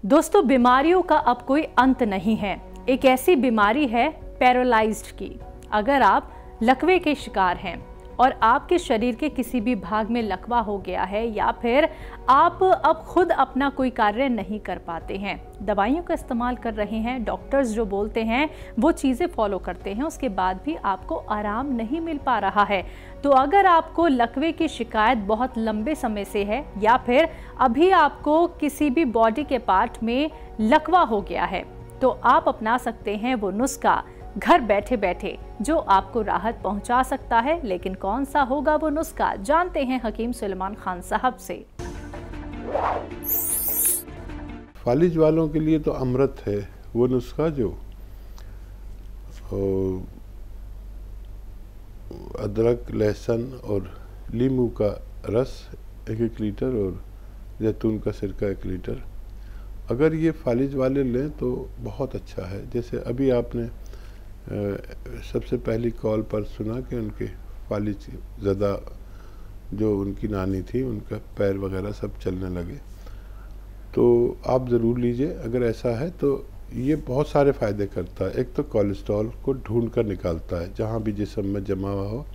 दोस्तों, बीमारियों का अब कोई अंत नहीं है। एक ऐसी बीमारी है पैरालाइज्ड की। अगर आप लकवे के शिकार हैं और आपके शरीर के किसी भी भाग में लकवा हो गया है या फिर आप अब खुद अपना कोई कार्य नहीं कर पाते हैं, दवाइयों का इस्तेमाल कर रहे हैं, डॉक्टर्स जो बोलते हैं वो चीज़ें फॉलो करते हैं, उसके बाद भी आपको आराम नहीं मिल पा रहा है, तो अगर आपको लकवे की शिकायत बहुत लंबे समय से है या फिर अभी आपको किसी भी बॉडी के पार्ट में लकवा हो गया है, तो आप अपना सकते हैं वो नुस्खा घर बैठे बैठे जो आपको राहत पहुंचा सकता है। लेकिन कौन सा होगा वो नुस्खा, जानते हैं हकीम सुलेमान खान साहब से। फालिज वालों के लिए तो अमृत है वो नुस्खा जो अदरक, लहसुन और नींबू का रस 1-1 लीटर और जैतून का सिरका 1 लीटर, अगर ये फालिज वाले लें तो बहुत अच्छा है। जैसे अभी आपने सबसे पहली कॉल पर सुना कि उनके फालिज ज़्यादा जो उनकी नानी थी उनका पैर वगैरह सब चलने लगे, तो आप ज़रूर लीजिए। अगर ऐसा है तो ये बहुत सारे फ़ायदे करता है। एक तो कोलेस्ट्रॉल को ढूंढ कर निकालता है जहाँ भी जिस्म में जमा हुआ हो।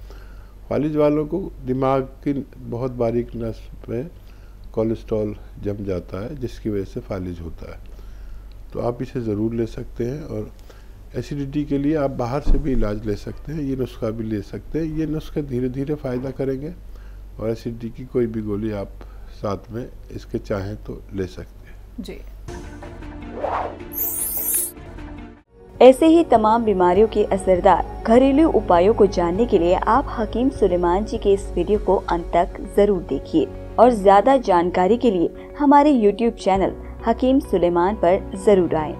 फालिज वालों को दिमाग की बहुत बारीक नस में कोलेस्ट्रॉल जम जाता है जिसकी वजह से फालिज होता है, तो आप इसे ज़रूर ले सकते हैं। और एसिडिटी के लिए आप बाहर से भी इलाज ले सकते हैं, ये नुस्खा भी ले सकते हैं। ये नुस्खे धीरे धीरे फ़ायदा करेंगे और एसिडिटी की कोई भी गोली आप साथ में इसके चाहें तो ले सकते हैं जी। ऐसे ही तमाम बीमारियों के असरदार घरेलू उपायों को जानने के लिए आप हकीम सुलेमान जी के इस वीडियो को अंत तक जरूर देखिए और ज्यादा जानकारी के लिए हमारे YouTube चैनल हकीम सुलेमान पर जरूर आएं।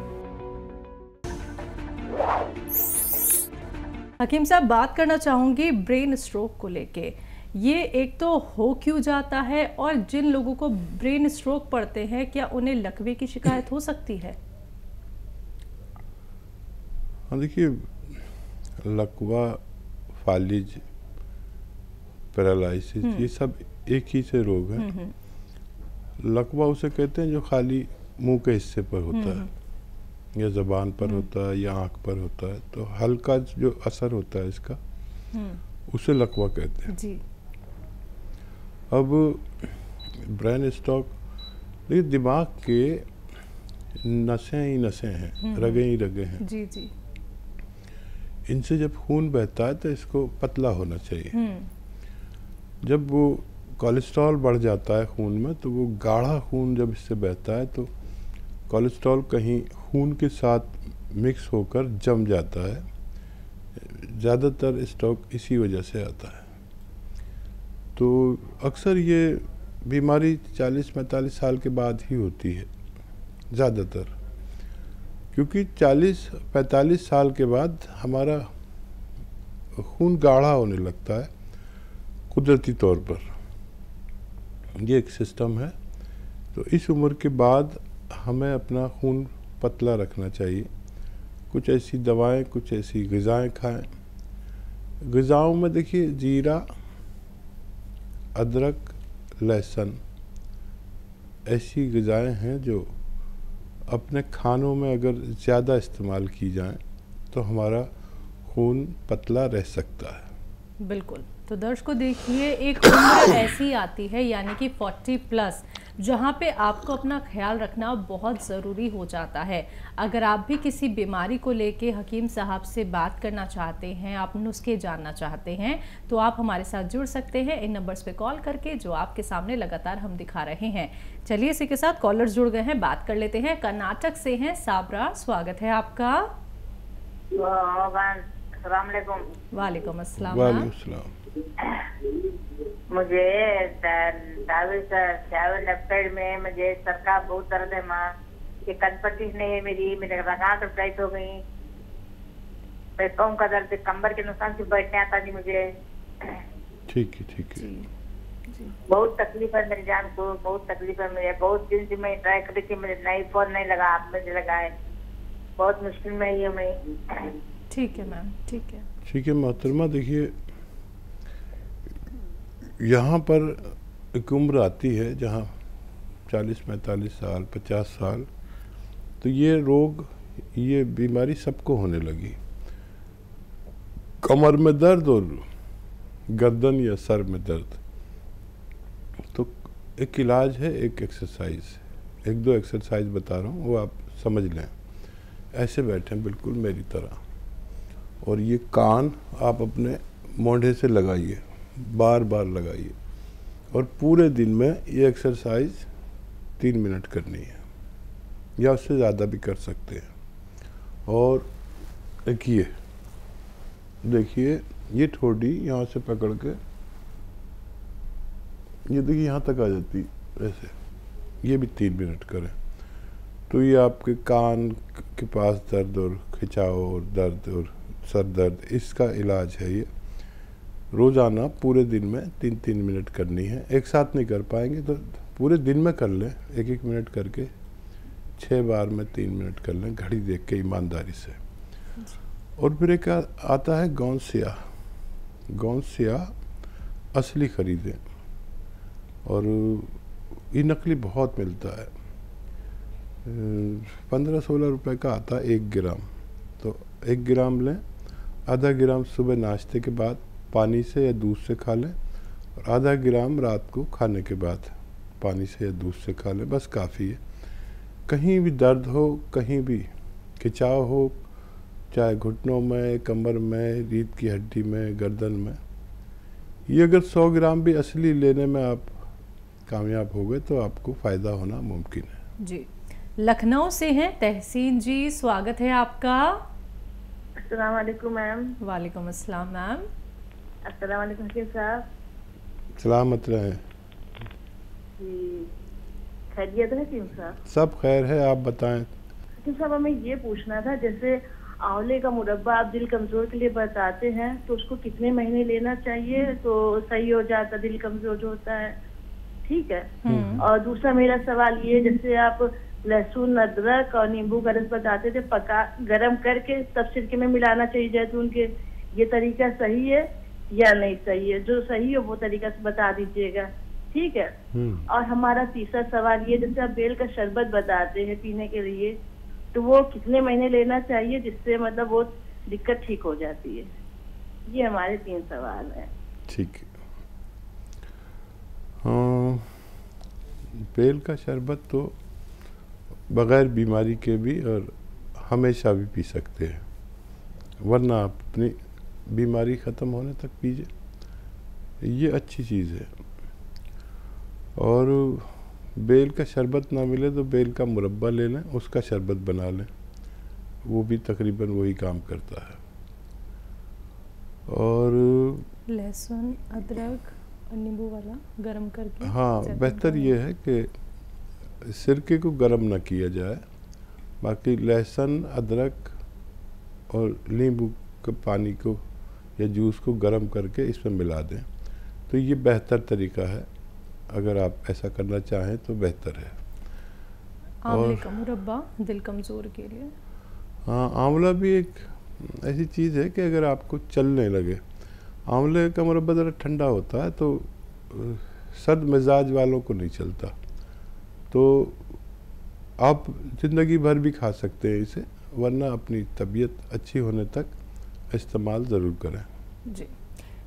हकीम साहब, बात करना चाहूँगी ब्रेन स्ट्रोक को लेके। ये एक तो हो क्यों जाता है और जिन लोगों को ब्रेन स्ट्रोक पड़ते हैं क्या उन्हें लकवे की शिकायत हो सकती है? हाँ, देखिए, लकवा, फालिज, पैरालिसिस ये सब एक ही से रोग है। लकवा उसे कहते हैं जो खाली मुंह के हिस्से पर होता है या ज़बान पर होता है या आँख पर होता है, तो हल्का जो असर होता है इसका उसे लकवा कहते हैं जी। अब ब्रेन स्ट्रोक, ये दिमाग के नसें ही नसें हैं, रगें ही रगें हैं जी जी। इनसे जब खून बहता है तो इसको पतला होना चाहिए। जब वो कोलेस्ट्रॉल बढ़ जाता है खून में तो वो गाढ़ा खून जब इससे बहता है तो कोलेस्ट्रॉल कहीं खून के साथ मिक्स होकर जम जाता है। ज़्यादातर स्ट्रोक इसी वजह से आता है। तो अक्सर ये बीमारी 40-45 साल के बाद ही होती है ज़्यादातर, क्योंकि 40-45 साल के बाद हमारा खून गाढ़ा होने लगता है कुदरती तौर पर। ये एक सिस्टम है। तो इस उम्र के बाद हमें अपना खून पतला रखना चाहिए। कुछ ऐसी दवाएं, कुछ ऐसी ग़िज़ाएं खाएं। ग़िज़ाओं में देखिए जीरा, अदरक, लहसुन ऐसी ग़िज़ाएं हैं जो अपने खानों में अगर ज़्यादा इस्तेमाल की जाएं तो हमारा खून पतला रह सकता है। बिल्कुल। तो दर्शकों देखिए, एक उम्र ऐसी आती है यानी कि 40+ जहाँ पे आपको अपना ख्याल रखना बहुत ज़रूरी हो जाता है। अगर आप भी किसी बीमारी को लेके हकीम साहब से बात करना चाहते हैं, आप नुस्खे जानना चाहते हैं, तो आप हमारे साथ जुड़ सकते हैं इन नंबर्स पे कॉल करके जो आपके सामने लगातार हम दिखा रहे हैं। चलिए, इसी के साथ कॉलर्स जुड़ गए हैं, बात कर लेते हैं। कर्नाटक से हैं साबरा, स्वागत है आपका। वालेकुम अस्सलाम। मुझे लेफ्ट में मुझे सर का बहुत दर्द है माँ, ये कनपट्टी नहीं है मेरी, मेरे रगात टाइट हो गई, पैरों का दर्द, कंबर के नुकसान से बैठने आता नहीं मुझे। ठीक है, ठीक है। बहुत तकलीफ है मेरी जान को, बहुत तकलीफ है मुझे। बहुत दिन से मैं ट्राई कर रही थी, मुझे नहीं फोन नहीं लगा, आप मुझे लगाए, बहुत मुश्किल में ही मैं। ठीक है मैम, ठीक है, ठीक है मोहतरमा। देखिए, यहाँ पर एक उम्र आती है जहाँ 40-45 साल, 50 साल तो ये रोग, ये बीमारी सबको होने लगी। कमर में दर्द और गर्दन या सर में दर्द, तो एक इलाज है, एक एक्सरसाइज, 1-2 एक्सरसाइज बता रहा हूँ, वो आप समझ लें। ऐसे बैठें बिल्कुल मेरी तरह, और ये कान आप अपने मोढ़े से लगाइए, बार बार लगाइए, और पूरे दिन में ये एक्सरसाइज 3 मिनट करनी है, या उससे ज़्यादा भी कर सकते हैं। और देखिए ये ठोड़ी यहाँ से पकड़ के, ये देखिए यहाँ तक आ जाती ऐसे, ये भी 3 मिनट करें। तो ये आपके कान के पास दर्द और खिंचाव और दर्द और सर दर्द, इसका इलाज है। ये रोज़ाना पूरे दिन में 3-3 मिनट करनी है। एक साथ नहीं कर पाएंगे तो पूरे दिन में कर लें, 1-1 मिनट करके 6 बार में 3 मिनट कर लें, घड़ी देख के ईमानदारी से। और फिर एक आता है गौंसिया। गौंसिया असली खरीदें, और ये नकली बहुत मिलता है, 15-16 रुपए का आता है 1 ग्राम। तो 1 ग्राम लें, आधा ग्राम सुबह नाश्ते के बाद पानी से या दूध से खा लें, और आधा ग्राम रात को खाने के बाद पानी से या दूध से खा लें, बस काफ़ी है। कहीं भी दर्द हो, कहीं भी खिंचाव हो, चाहे घुटनों में, कमर में, रीढ़ की हड्डी में, गर्दन में, ये अगर 100 ग्राम भी असली लेने में आप कामयाब हो गए तो आपको फ़ायदा होना मुमकिन है। जी, लखनऊ से हैं तहसीन जी, स्वागत है आपका। अस्सलाम वालेकुम मैम। वालेकुम अस्सलाम मैम। अस्सलाम वालेकुम साहब। सलामत रहे जी, खैरियत है हकीम साहब? सब खैर है, आप बताएं। हकीम साहब हमें ये पूछना था, जैसे आंवले का मुरब्बा आप दिल कमजोर के लिए बताते हैं, तो उसको कितने महीने लेना चाहिए तो सही हो जाता, दिल कमजोर जो होता है? ठीक है। और दूसरा मेरा सवाल ये, जैसे आप लहसुन, अदरक और नींबू का रस बताते थे, पका गरम करके तब सिरके में मिलाना चाहिए जैतून के, ये तरीका सही है या नहीं सही है? जो सही हो वो तरीका से बता दीजिएगा, ठीक है। और हमारा तीसरा सवाल ये, जैसे आप बेल का शरबत बताते हैं पीने के लिए, तो वो कितने महीने लेना चाहिए जिससे मतलब वो दिक्कत ठीक हो जाती है? ये हमारे 3 सवाल हैं। ठीक है। हाँ, बेल का शरबत तो बग़ैर बीमारी के भी और हमेशा भी पी सकते हैं, वरना आप अपनी बीमारी ख़त्म होने तक पीजिए, ये अच्छी चीज़ है। और बेल का शरबत ना मिले तो बेल का मुरब्बा ले लें, उसका शरबत बना लें, वो भी तकरीबन वही काम करता है। और लहसुन, अदरक और नींबू वाला गरम करके, हाँ, बेहतर ये है कि सिरके को गरम ना किया जाए, बाकी लहसुन, अदरक और नींबू के पानी को या जूस को गरम करके इसमें मिला दें, तो ये बेहतर तरीका है। अगर आप ऐसा करना चाहें तो बेहतर है। आंवले का मुरब्बा दिल कमज़ोर के लिए? हाँ, आंवला भी एक ऐसी चीज़ है कि अगर आपको चलने लगे, आंवले का मुरब्बा ज़रा ठंडा होता है तो सर्द मिजाज वालों को नहीं चलता, तो आप ज़िंदगी भर भी खा सकते हैं इसे, वरना अपनी तबीयत अच्छी होने तक इस्तेमाल ज़रूर करें। जी,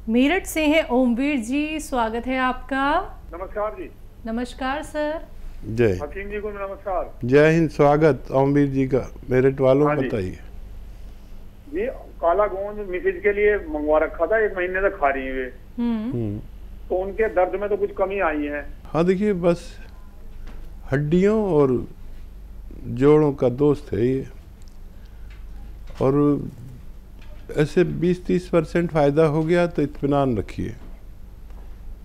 मेरठ से हैं ओमवीर जी, स्वागत है आपका। नमस्कार जी। नमस्कार सर। जय हकीम जी को नमस्कार। जय हिंद, स्वागत ओमवीर जी का। मेरठ वालों बताइए जी। काला गोंद मिसेज के लिए मंगवा रखा था, 1 महीने तक खा रही है, तो उनके दर्द में तो कुछ कमी आई है? हाँ, देखिए बस हड्डियों और जोड़ों का दोस्त है ये, और ऐसे 20-30% फ़ायदा हो गया तो इत्मीनान रखिए।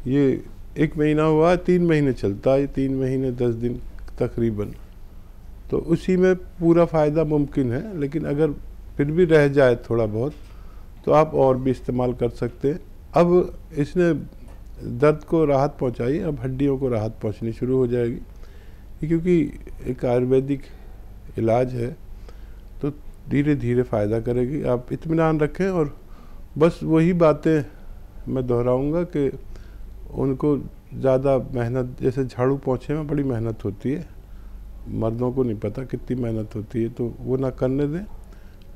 ये 1 महीना हुआ, 3 महीने चलता है, 3 महीने 10 दिन तकरीबन, तो उसी में पूरा फ़ायदा मुमकिन है। लेकिन अगर फिर भी रह जाए थोड़ा बहुत तो आप और भी इस्तेमाल कर सकते हैं। अब इसने दर्द को राहत पहुंचाई, अब हड्डियों को राहत पहुंचनी शुरू हो जाएगी, क्योंकि एक आयुर्वेदिक इलाज है, तो धीरे धीरे फ़ायदा करेगी। आप इत्मीनान रखें, और बस वही बातें मैं दोहराऊंगा कि उनको ज़्यादा मेहनत, जैसे झाड़ू पोंछे में बड़ी मेहनत होती है, मर्दों को नहीं पता कितनी मेहनत होती है, तो वो ना करने दें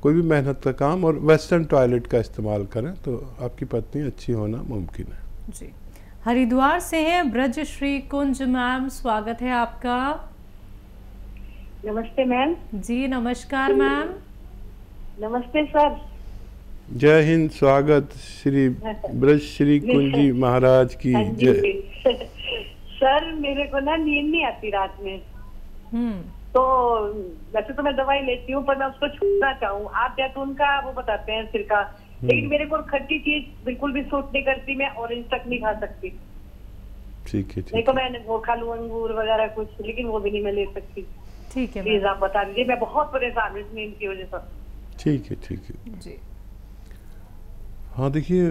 कोई भी मेहनत का काम, और वेस्टर्न टॉयलेट का इस्तेमाल करें तो आपकी पत्नी अच्छी होना मुमकिन है। जी। हरिद्वार से हैं ब्रज श्री कुंज मैम, स्वागत है आपका। नमस्ते मैम। जी नमस्कार मैम। नमस्ते सर। जय हिंद, स्वागत श्री ब्रज श्री कुंज जी महाराज की जय। सर मेरे को ना नींद नहीं आती रात में, तो वैसे तो मैं दवाई लेती हूँ पर मैं उसको छूटना चाहूँ। आप जैतून का वो बताते हैं सिरका, लेकिन मेरे को खट्टी चीज बिल्कुल भी सूट नहीं करती, मैं ऑरेंज तक नहीं खा सकती। ठीक है, नहीं तो मैं वो खा लूँ अंगूर वगैरह कुछ, लेकिन वो भी नहीं मैं ले सकती। ठीक है, प्लीज आप बता दीजिए, मैं बहुत परेशान हूँ इस नींद की वजह से। ठीक है, ठीक है जी। हाँ देखिए,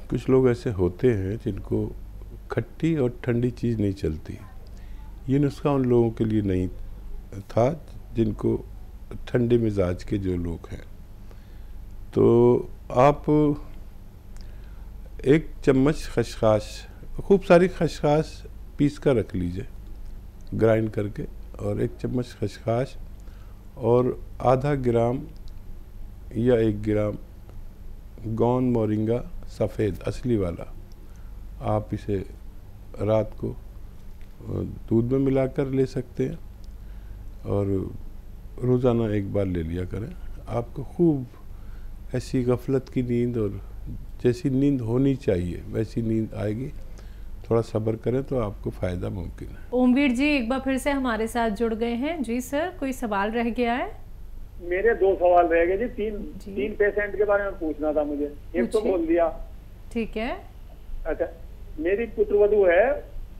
कुछ लोग ऐसे होते हैं जिनको खट्टी और ठंडी चीज़ नहीं चलती। ये नुस्खा उन लोगों के लिए नहीं था जिनको ठंडे मिजाज के जो लोग हैं। तो आप 1 चम्मच खसखस, खूब सारी खसखस पीस कर रख लीजिए ग्राइंड करके, और 1 चम्मच खसखस और आधा ग्राम या 1 ग्राम गौन मोरिंगा सफ़ेद असली वाला, आप इसे रात को दूध में मिलाकर ले सकते हैं और रोज़ाना 1 बार ले लिया करें। आपको खूब ऐसी गफलत की नींद, और जैसी नींद होनी चाहिए वैसी नींद आएगी। थोड़ा सब्र करें तो आपको फ़ायदा मुमकिन है। ओमवीर जी एक बार फिर से हमारे साथ जुड़ गए हैं। जी सर, कोई सवाल रह गया है? मेरे 2 सवाल रह गए जी। तीन पेशेंट के बारे में पूछना था मुझे। एक तो बोल दिया। ठीक है। अच्छा, मेरी पुत्रवधू है,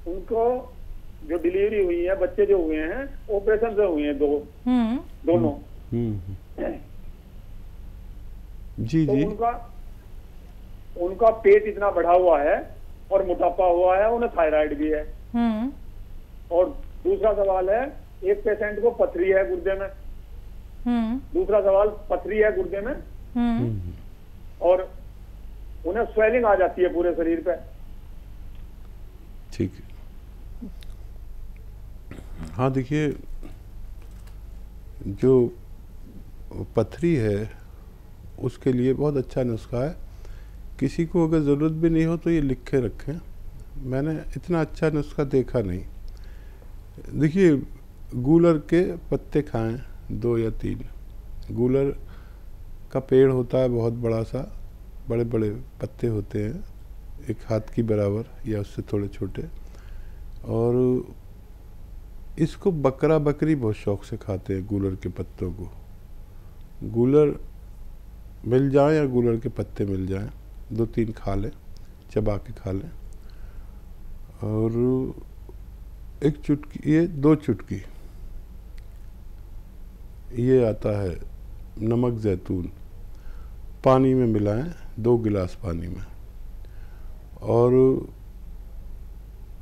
उनको जो डिलीवरी हुई है, बच्चे जो हुए हैं ऑपरेशन से हुए हैं, दोनों। जी तो जी। उनका पेट इतना बढ़ा हुआ है और मोटापा हुआ है, उन्हें थायराइड भी है। और दूसरा सवाल है, एक पेशेंट को पथरी है गुर्दे में। दूसरा सवाल, पथरी है गुर्दे में और उन्हें स्वेलिंग आ जाती है पूरे शरीर पे। ठीक है। हाँ देखिए, जो पथरी है उसके लिए बहुत अच्छा नुस्खा है। किसी को अगर ज़रूरत भी नहीं हो तो ये लिख के रखें। मैंने इतना अच्छा नुस्खा देखा नहीं। देखिए, गूलर के पत्ते खाएं, 2 या 3। गूलर का पेड़ होता है बहुत बड़ा सा, बड़े बड़े पत्ते होते हैं, 1 हाथ की बराबर या उससे थोड़े छोटे, और इसको बकरा बकरी बहुत शौक से खाते हैं गूलर के पत्तों को। गूलर मिल जाए या गूलर के पत्ते मिल जाएं, 2-3 खा लें, चबा के खा लें। और 1 चुटकी, ये 2 चुटकी ये आता है नमक जैतून, पानी में मिलाएं, 2 गिलास पानी में, और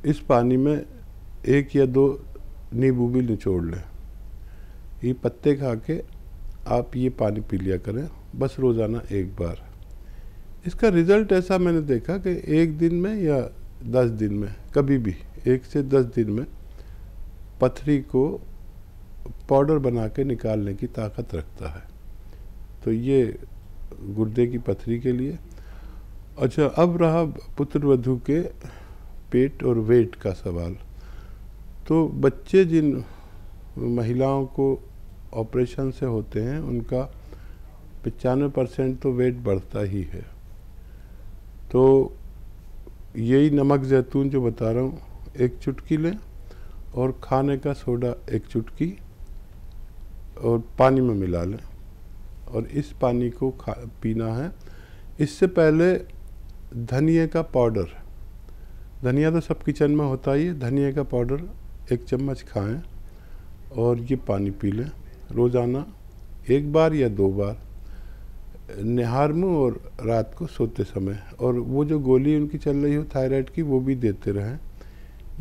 इस पानी में 1 या 2 नींबू भी निचोड़ लें। ये पत्ते खा के आप ये पानी पी लिया करें, बस रोज़ाना 1 बार। इसका रिज़ल्ट ऐसा मैंने देखा कि 1 दिन में या 10 दिन में, कभी भी 1 से 10 दिन में पथरी को पाउडर बना के निकालने की ताकत रखता है। तो ये गुर्दे की पथरी के लिए। अच्छा, अब रहा पुत्रवधू के पेट और वेट का सवाल। तो बच्चे जिन महिलाओं को ऑपरेशन से होते हैं उनका 95% तो वेट बढ़ता ही है। तो यही नमक जैतून जो बता रहा हूँ, 1 चुटकी लें, और खाने का सोडा 1 चुटकी और पानी में मिला लें, और इस पानी को पीना है। इससे पहले धनिया का पाउडर, धनिया तो सब किचन में होता ही है, धनिया का पाउडर 1 चम्मच खाएं और ये पानी पी लें रोज़ाना 1 बार या 2 बार, निहार में और रात को सोते समय। और वो जो गोली उनकी चल रही हो थायराइड की, वो भी देते रहें।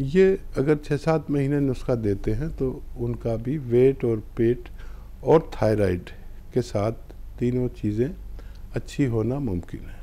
ये अगर 6-7 महीने नुस्खा देते हैं तो उनका भी वेट और पेट और थायराइड के साथ तीनों चीज़ें अच्छी होना मुमकिन है।